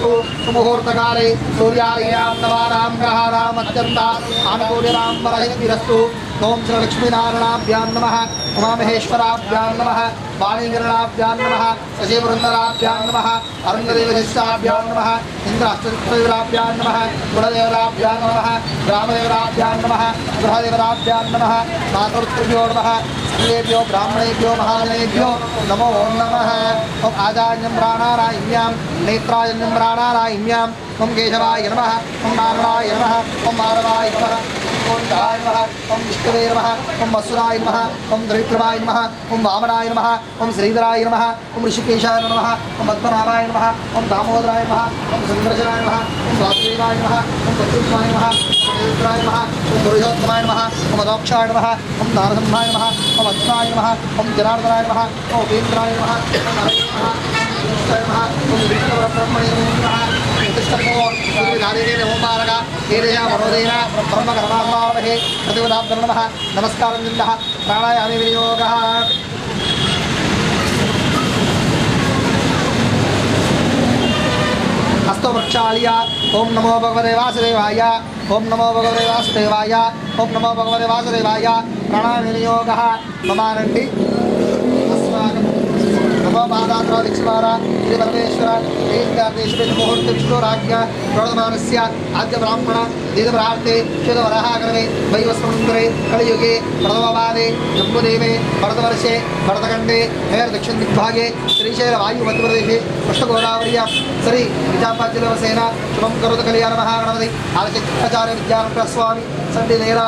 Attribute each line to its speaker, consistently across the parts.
Speaker 1: सिद्धिरस्तु मुहूर्तकाले सूर्यादीनां नवानां ग्रहाणाम् अत्यन्ता आनुकूल्यानां वरसिद्धिरस्तु। ओम श्री लक्ष्मीनारायणाभ्यां नमः, उमामहेश्वराभ्यां नमः, वाणीगणाभ्यां नमः, शशिवृन्दराभ्यां नमः, अरुणदेवशिष्टाभ्यां नमः, इंद्राष्टदेवराभ्यां नमः, कुलदेवराभ्यां नमः, रामदेवराभ्यां नमः, गृहदेवराभ्यां नमः, मातृभ्यो नमः, स्त्रियेभ्यो ब्राह्मणेभ्यो महाजनेभ्यो नमो नमः। ओम आजान्यं प्राणारायिण्यां नेत्रायन्यं प्राणारायिण्यां ओम केशवाय नमः, ओम नारायणाय नमः, ओम माधवाय नमः, ओम नमः, ओम विष्णवे नमः, ओम वसुराय नमः, ओम त्रिविक्रमाय नमः, ओम वामनाय नमः, ओम श्रीधराय नमः, ओम ऋषिकेशाय नमः, ओम पद्मनाभाय नमः, ओम दामोदराय नमः, ओम सुंदरशनाय नमः, ओम वासुदेवाय नमः, ओम पद्मनाभाय नमः, ओम नेत्राय नमः, ओम पुरुषोत्तमाय नमः, ओम अदोक्षाय नमः, ओम नारसिंहाय नमः, ओम अच्युताय नमः, ओम जनार्दनाय नमः, ओम उपेन्द्राय नमः, ओम हरे नमः, ओम विष्णुब्रह्मणे नमः। नमस्कार प्राणायामे विनियोगः। हस्तो प्रक्षाल्य ओम नमो भगवते वासुदेवाय, ओम नमो भगवते वासुदेवाय, ओम नमो भगवते वासुदेवाय। प्राणायाम विनियोगः। ममानंडि अस्माकं नमो पादात्रा दीक्षमारा श्री परमेश्वर देश मुहूर्त विष्णुराज्ञा प्रणमानस्य आद्य ब्राह्मण वेदप्रार्थे शुद्धवराहकर्मे वैवस्वतंत्रे कलियुगे प्रथमपादे जम्बूदेवे भरतवर्षे भरतखंडे हेर दक्षिण दिग्भागे श्रीशैल वायु मध्यप्रदेशे कृष्णगोदावर्यां श्री विजापाजिलवसेन शुभं करोतु कल्याण महागणपति आदित्याचार्य विद्यानंद स्वामी संडे नेरा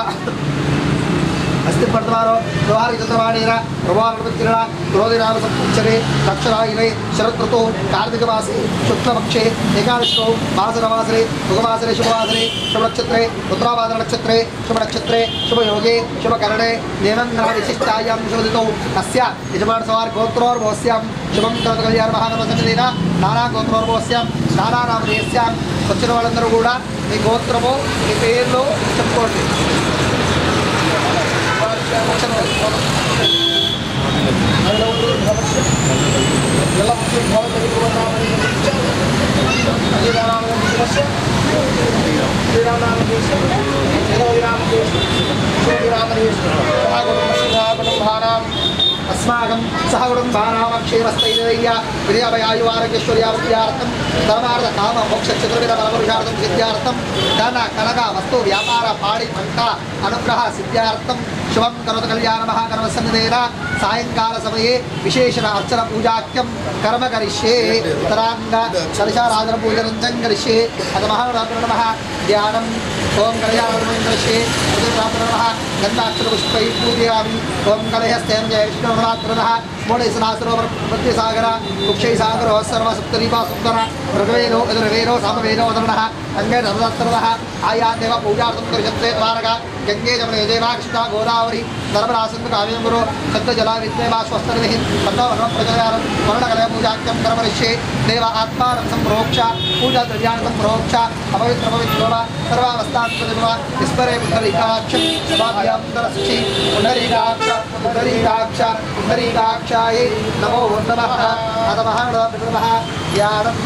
Speaker 1: अस्ति वर्तमानो व्यवहारिक चंद्रमाणेन प्रभावतिरा क्रोधिनाम संवत्सरे दक्षरायणे शरद ऋतौ कार्तिक मासे शुक्लपक्षे एकादशौ मासनवासरे शुभवासरे शुभवासरे शुभनक्षत्रे उत्तराभाद्र नक्षत्रे शुभनक्षत्रे शुभयोगे शुभकरणे नेमन्त्रण विशिष्टायां शोधितौ अस्य यजमानसवार गोत्रोर्भवस्यां शुभं करोतु कल्याण महागणपतिदेन नाना गोत्रोर्भवस्यां नाना नामधेयस्यां వచ్చిన వాళ్ళందరూ కూడా మీ గోత్రము మీ పేర్లు చెప్పుకోండి. अस्माकं सहकुटुम्बानामक्षेमस्थैर्य विजयाभयायुवारोग्यैश्वर्यावृद्ध्यार्थं धर्मार्थ काम मोक्ष चतुर्विध फलपुरुषार्थं सिद्ध्यार्थं धन कनक वस्तु व्यापार पाणि पंट अनुग्रह सिद्ध्यार्थं शुभं करोतु कल्याण महागणपतिसन्निधेन सायंकाल समये विशेषण अर्चन पूजाख्यं कर्म करिष्ये तदांग कलशाराधन पूजनं च करिष्ये अथ महागणपतये नमः ध्यानम् ओम कलशाराधनं करिष्ये अथ नमः गन्धाक्षर पुष्पैः पूजयामि ओम कलशस्तेन जय विष्णु नमः मोडेशनासरोवर प्रत्यसागर कुक्षैसागर सर्व सप्तदीपा सुंदर ऋग्वेदो यजुर्वेदो सामवेदो वदनः अंगे नवदत्तरः आया देव पूजार्थं करिष्यते द्वारका गंगे जमुने देवाक्षिता गोदावरी नर्मदा सिंधु कावेरी गुरु सत्य जला विद्मेवा स्वस्तनिः पद्मवनं प्रजयानं वर्णकलय पूजाख्यं कर्मरिष्ये देव आत्मानं संप्रोक्ष पूजा द्रव्याणि संप्रोक्ष अपवित्र पवित्रो वा सर्वावस्थात्मदेव विस्मरे पुण्डरीकाक्षं सभाभ्यां दरसुचि पुण्डरीकाक्षाय नमो नमः अथ महागणपतिर्नमः ध्यानम्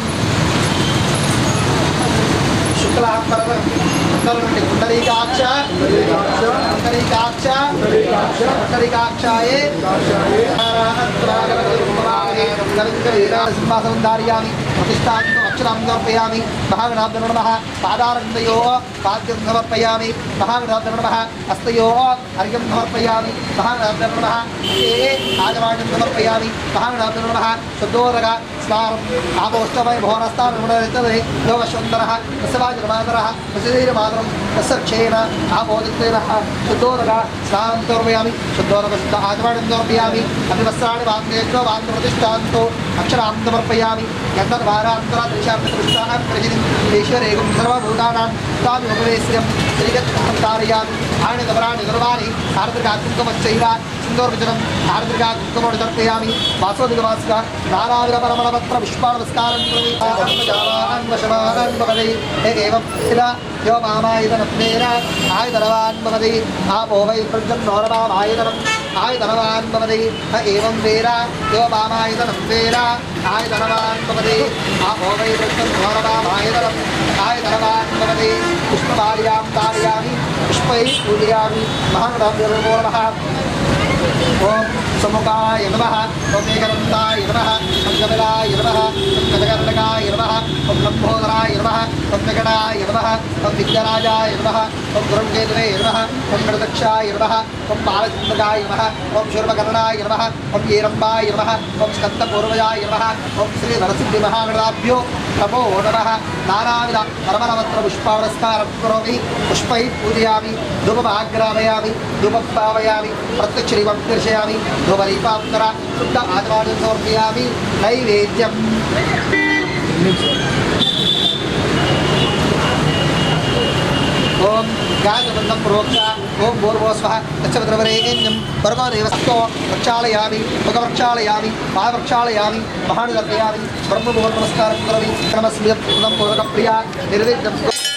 Speaker 1: सिंहासनधारयामि प्रतिष्ठां अक्षरां समर्पयामि महागणाभ्यो नमः पादारविन्दयोः पाद्यं समर्पयामि महागणाभ्यो नमः हस्तयोः अर्घ्यं समर्पयामि महागणाभ्यो नमः आजवाण्यं समर्पयामि महागणाभ्यो नमः शुद्धोदक स्नानम् आपोष्टमय भुवनस्थानमुदे योगश्वन्दरः रसवाजनमादरः रसधीरमादरं रसक्षेण आपोदितेन शुद्धोदक स्नानं समर्पयामि शुद्धोदक शुद्ध आजवाण्यं समर्पयामि अभिवस्त्राणि वाङ्गेभ्यो वाङ्गप्रतिष्ठान्तो अक्षरां समर्पयामि गन्धर्वारान्तरादिशान्तकृष्णानां प्रजिनिम् ईश्वरेगुं सर्वभूतानां तामुपवेश्यं श्रीगच्छारयामि आयनगमराणि गर्वाणि आर्द्रकाकुङ्कुमश्चैव सिन्दूर्विजनम् आर्द्रकाकुङ्कुमं तर्पयामि वासोदिगवासः नानाविधपरमणपत्र पुष्पाणमस्कारं प्रति एवं यो मामायतनं वेद आयतनवान् भवति आपो वै प्रजन्नोरमामायतनम् आयतनवान् भवति एवं वेद यो मामायतनं वेद आयतनवान् भवति आपो वै प्रजन्नोरमामायतनम् आयतनम् आयतनवान् भवति पुष्पमाल्यां धारयामि पुष्पैः पूजयामि महागणाभ्यो नमः ओम समुखाय नमः ओम एकदन्ताय नमः ओम कपिलाय नमः ओम गजकर्णकाय नमः ओम लंबोदराय नमः ओम विकटाय नमः ओम विघ्नराजाय नमः ओम गुरुकेतवे नमः ओम गणदक्षाय नमः ओम बालचन्द्रकाय नमः ओम शूर्पकर्णाय नमः ओम हीरम्बाय नमः ओम स्कन्दपूर्वजाय नमः ओम श्री नरसिंहमहागणाभ्यो नमो नमः नानाविध परमनवत्र पुष्पावनस्कारं करोमि पुष्पैः पूजयामि धूपमाग्रापयामि धूपं भावयामि प्रत्यक्षदीपं दर्शयामि धूपदीपान्तरा शुद्ध आचमनं समर्पयामि नैवेद्यम् ओम गायत्रबन्धं प्रोक्ष ओम भूर्भुवस्वः तच्चवितृवरेण्यं भर्गो देवस्तो प्रक्षालयामि मुखप्रक्षालयामि पादप्रक्षालयामि महानुदर्पयामि ब्रह्ममुहूर्तनमस्कारं करोमि नमस्मिदं पूर्वकप्रिया निर्विघ्नं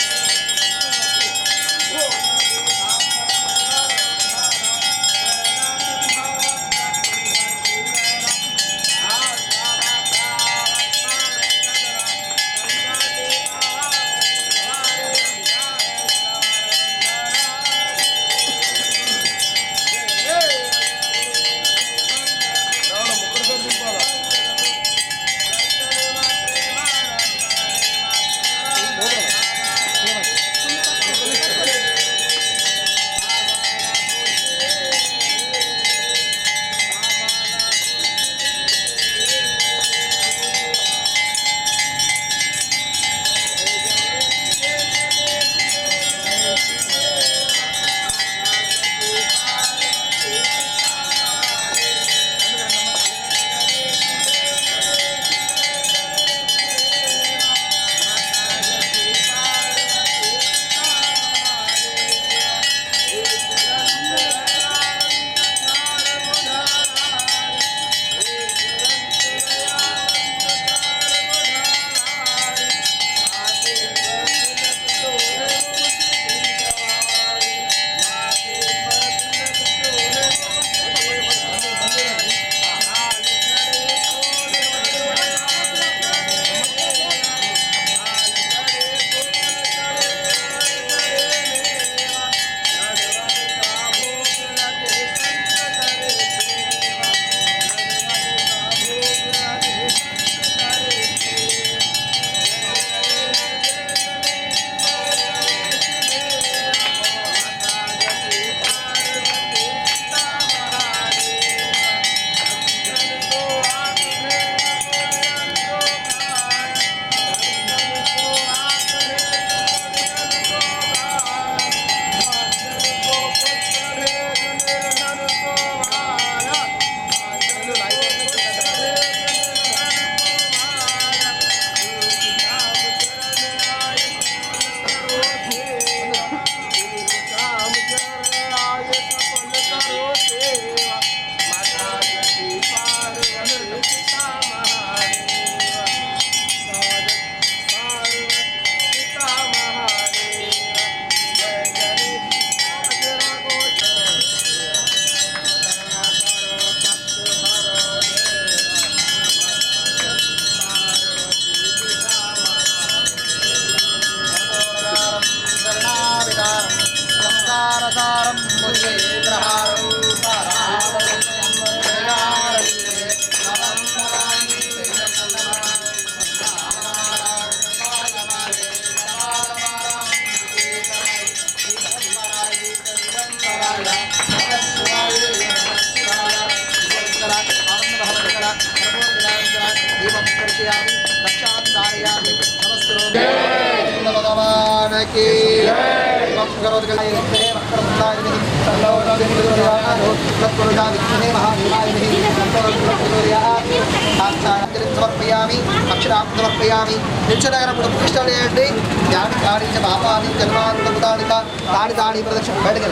Speaker 2: సమర్పయామి అక్షరాం సమర్పయామి నిత్యనగరముడు ప్రతిష్టలేయండి జ్ఞాని కాడి పాపాని జన్మాంతాని తాడి తాడి ప్రదక్షిణ బయటకు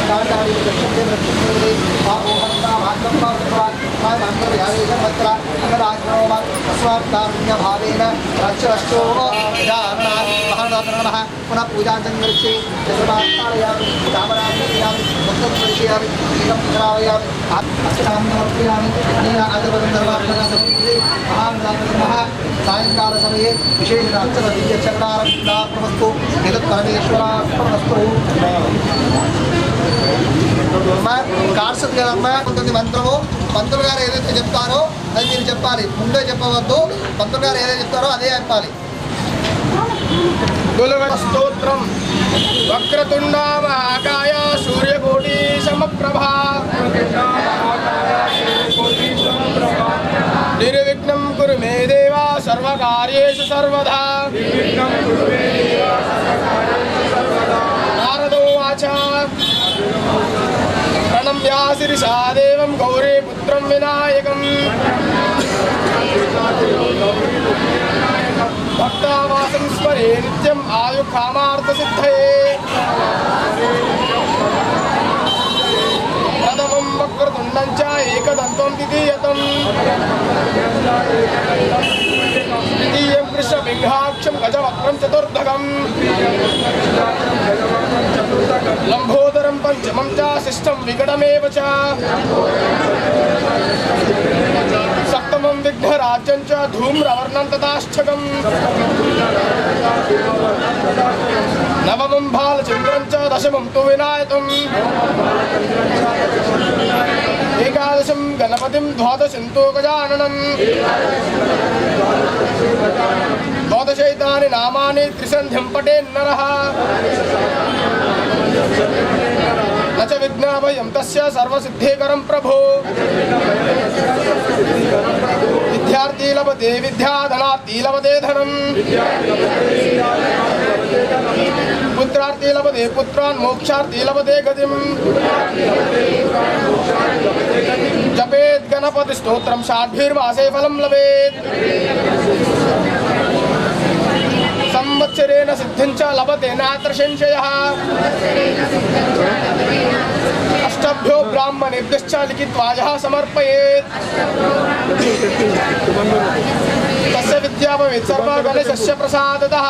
Speaker 2: తాడి తాడి ప్రదక్షిణ భావేన రక్షరక్షో మహానాథ पुष्पार्चन नमः पुनः पूजाञ्चं करिष्ये चतुर्मात्तारयामि रामरामयामि भक्तं करिष्यामि एकं श्रावयामि अक्षतां समर्पयामि अनेन अगरबद्धं सर्वात्मना समर्पये महामृतात्मनः सायङ्कालसमये विशेषेण अक्षरदिव्यचक्रारक्षणात्मस्तु एतत्परमेश्वरात्मनस्तु కార్సత్ కదమ్మా ఉంటుంది మంత్రము పంతులు గారు ఏదైతే చెప్తారో అది మీరు చెప్పాలి ముందే చెప్పవద్దు పంతులు గారు ఏదైతే చెప్తారో అదే చెప్పాలి
Speaker 3: స్తోత్రం వక్రతుండాకాయ సూర్యకోటి సమప్రభా నిర్విఘ్నం కురు మే దేవా సర్వకార్యేషు సర్వదా నారదో వాచ ప్రణమ్యా శిరిషా దేవం గౌరీ పుత్రం వినాయకం భక్తావాసం స్మరే నిత్యం ఆయు కామార్థ సిద్ధయే ప్రథమం వక్రతుండం చ ఏకదంతం ద్వితీయతం ద్వితీయం కృష్ణపింఘాక్షం గజవక్రం చతుర్భగం లంబోదరం పంచమం చ శిష్టం వికటమేవ చ సప్తమం విఘ్నరాజ్యం చ ధూమ్రవర్ణం తదాష్టకం నవమం బాలచంద్రం చ దశమం తు వినాయకం ఏకాదశం గణపతిం ద్వాదశం తు గజాననం ద్వాదశైతాని నామాని త్రిసంధ్యం పఠేన్నరః నచ విఘ్నాభయం తస్య సర్వసిద్ధేకరం ప్రభో విద్యార్థీ లభతే విద్యా ధనార్థీ లభతే ధనం పుత్రార్థీ లభతే పుత్రాన్ మోక్షార్థీ లభతే గతిం జపేత్ గణపతి స్తోత్రం షాఢ్భిర్మాసే ఫలం లభేత్ సంవత్సరేణ సిద్ధిం చ లభతే నాత్ర సంశయః అష్టభ్యో బ్రాహ్మణేభ్యశ్చ లిఖిత్వా యః సమర్పయేత్ తస్య విద్యా భవేత్ సర్వ గణేశస్య ప్రసాదతః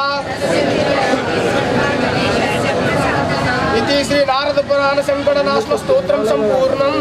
Speaker 3: ఇతి శ్రీ నారద పురాణ సంకటనాశన స్తోత్రం సంపూర్ణం.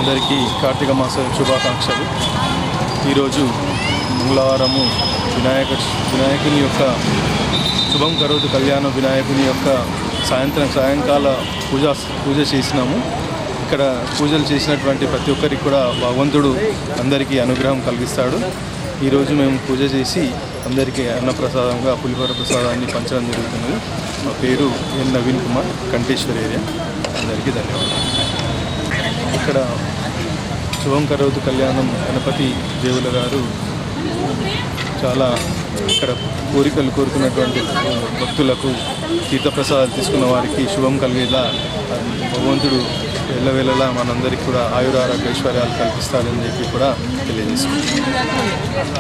Speaker 4: అందరికీ కార్తీక మాస శుభాకాంక్షలు. ఈరోజు మంగళవారము వినాయకుని యొక్క శుభం కరోతు కళ్యాణ వినాయకుని యొక్క సాయంకాల పూజ చేసినాము. ఇక్కడ పూజలు చేసినటువంటి ప్రతి ఒక్కరికి కూడా భగవంతుడు అందరికీ అనుగ్రహం కలిగిస్తాడు. ఈరోజు మేము పూజ చేసి అందరికీ అన్నప్రసాదంగా పులిహోర ప్రసాదాన్ని పంచడం జరుగుతున్నది. మా పేరు ఎన్ నవీన్ కుమార్, కంటేశ్వర్ ఏరియా. అందరికీ ధన్యవాదాలు. ఇక్కడ శుభం కరోతు కళ్యాణం గణపతి దేవుల గారు చాలా ఇక్కడ కోరికలు కోరుకున్నటువంటి భక్తులకు తీర్థప్రసాదాలు తీసుకున్న వారికి శుభం కలిగేలా భగవంతుడు ఎల్లవేళలా మనందరికీ కూడా ఆయురారోగ్య ఐశ్వర్యాలు కల్పిస్తాడని చెప్పి కూడా తెలియజేసుకుంటున్నాం.